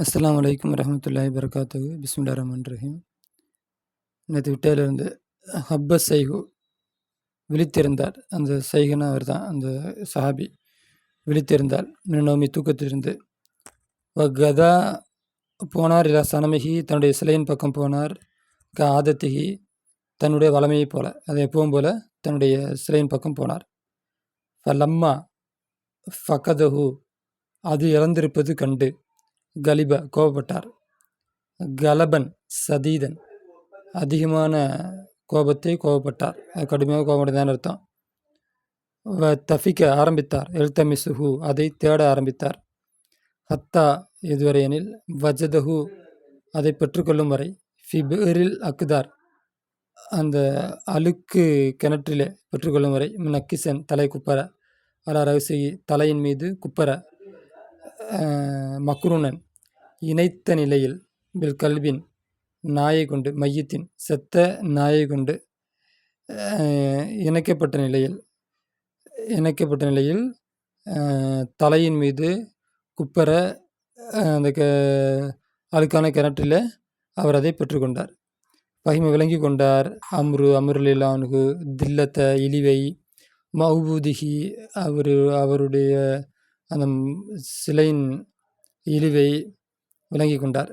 அஸ்ஸலாமு அலைக்கும் வரஹ்மத்துல்லாஹி வபரகாத்துஹு. பிஸ்மில்லாஹிர் ரஹ்மானிர் ரஹீம். நேற்று விட்டேலிருந்து ஹப்ப சைகு விழித்திருந்தார். அந்த சைகுனா அவர் தான், அந்த சஹாபி விழித்திருந்தார். மினநோமி தூக்கத்திலிருந்து. கதா போனார். இலா சனமிஹி தன்னுடைய சிலையின் பக்கம் போனார். ஆதத்திஹி தன்னுடைய வளமையைப் போல, அதை எப்பவும் போல தன்னுடைய சிலையின் பக்கம் போனார். லம்மா ஃபகதஹு அது இழந்திருப்பது கண்டு கலிப கோபப்பட்டார். கலபன் சதீதன் அதிகமான கோபப்பட்டார். கடுமையாக கோபப்பட்டதான அர்த்தம். தஃபிக்க ஆரம்பித்தார். எல்தமிசுஹு அதை தேட ஆரம்பித்தார். ஹத்தா இதுவரை எனில் வஜதஹு அதை பெற்றுக்கொள்ளும் வரை. ஃபிபிரில் அக்குதார் அந்த அழுக்கு கிணற்றிலே பெற்றுக்கொள்ளும் வரை. நக்கிசன் தலை குப்பர அலா ரவுசி தலையின் மீது குப்பர. மக்ரூனன் இணைத்த நிலையில். பில் கல்வின் நாயை கொண்டு, மையத்தின் செத்த நாயை கொண்டு இணைக்கப்பட்ட நிலையில் தலையின் மீது குப்பர அந்த அழுக்கான கிணற்றில் அவர் அதை பெற்றுக்கொண்டார். பகிமை விளங்கி கொண்டார். அம்ருலிலானுகு தில்லத்த இழிவை. மௌபூதிகி அவருடைய அந்த சிலையின் இழிவை விளங்கி கொண்டார்.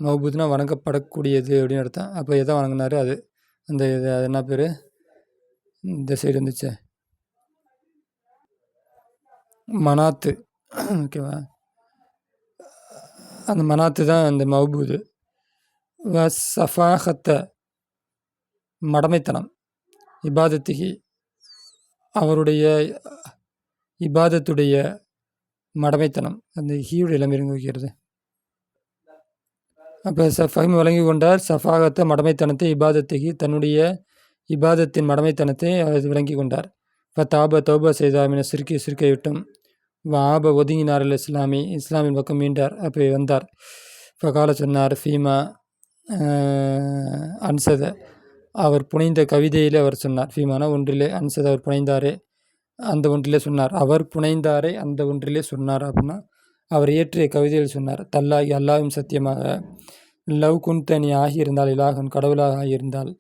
மௌபூத்னா வணங்கப்படக்கூடியது அப்படின்னு அர்த்தம். அப்போ எதை வணங்கினார்? அது அந்த இது என்ன பேர்? இந்த சைடு வந்துச்சு, மனாத்து. ஓகேவா? அந்த மனாத்து தான் அந்த மௌபூது. சஃபாஹத்த மடமைத்தனம். இபாதத்திகி அவருடைய இபாதத்துடைய மடமைத்தனம். அந்த ஹீயுடைய இளமையிறங்க வைக்கிறது. அப்போ ஃபஹிம் வழங்கி கொண்டார். சஃபாகத்த மடமைத்தனத்தை. இபாதத்திகி தன்னுடைய இபாதத்தின் மடமைத்தனத்தை அவர் விளங்கி கொண்டார். இப்போ தௌபா செய்தார். மின சிறுக்கை விட்டும். ஆப ஒதுங்கினார். இஸ்லாமின் பக்கம் மீண்டார். அப்போ வந்தார். இப்போ கால சொன்னார். ஃபீமா அன்சத அவர் புனைந்த கவிதையிலே அவர் சொன்னார். ஃபீமானா ஒன்றிலே, அன்சத அவர் புனைந்தாரே அந்த ஒன்றிலே சொன்னார். அவர் புனைந்தாரே அந்த ஒன்றிலே சொன்னார். அப்படின்னா அவர் இயற்றிய கவிதையில் சொன்னார். தல்லாகி அல்லாவும் சத்தியமாக. லவ் குன்த நீ ஆகியிருந்தால், இலாகன் கடவுளாக ஆகியிருந்தால்.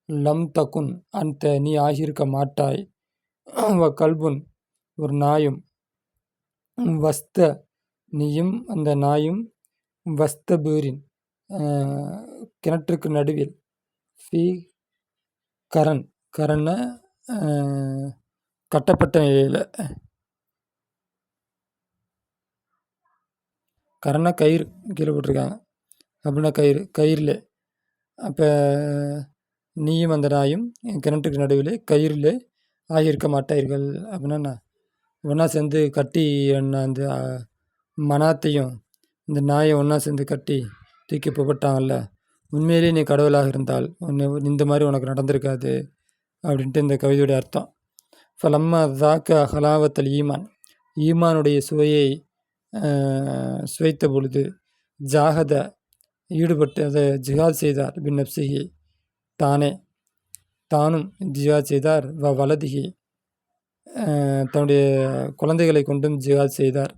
லம் தகுன் அந்த நீ ஆகியிருக்க மாட்டாய். கல்புன் ஒரு நாயும். வஸ்த நீயும் அந்த நாயும். வஸ்த பேரின் கிணற்றுக்கு நடுவில். ஃபி கரண்ண கட்டப்பட்ட நிலையில். கரண்ணா கயிறு கீழே போட்டிருக்காங்க. அப்படின்னா கயிறில். அப்போ நீயும் அந்த நாயும் கிணற்றுக்கு நடுவில் கயிறில் ஆகியிருக்க மாட்டார்கள். அப்படின்னா ஒன்றா சேர்ந்து கட்டி அந்த மனாத்தையும் இந்த நாயை ஒன்றா சேர்ந்து கட்டி தூக்கி போட்டாங்கல்ல. உண்மையிலே நீ கடவுளாக இருந்தால் இந்த மாதிரி உனக்கு நடந்திருக்காது அப்படின்ட்டு இந்த கவிதையுடைய அர்த்தம். ஃபலம்மா தாக்க ஹலாவத்தல் ஈமானுடைய சுவையை சுவைத்த பொழுது. ஜாகத ஈடுபட்டு அதை ஜிஹாத் செய்தார். பின் நப்சிஹி தானும் ஜிஹாத் செய்தார். வலதிகி தன்னுடைய குழந்தைகளை கொண்டும் ஜிஹாத் செய்தார்.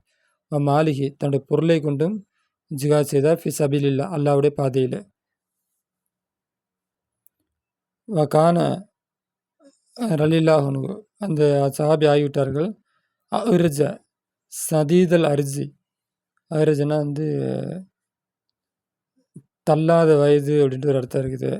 மாலிகி தன்னுடைய பொருளை கொண்டும் ஜிஹாத் செய்தார். ஃபி சபீலில்லா அல்லாஹ்வுடைய பாதையில். கான ரலில்லாஹு அந்த சஹாபி ஆகிவிட்டார்கள். அர்ஜ சதீதல் அர்ஜி. அர்ஜனா தள்ளாத வயது அப்படின்ட்டு ஒரு அர்த்தம் இருக்குது.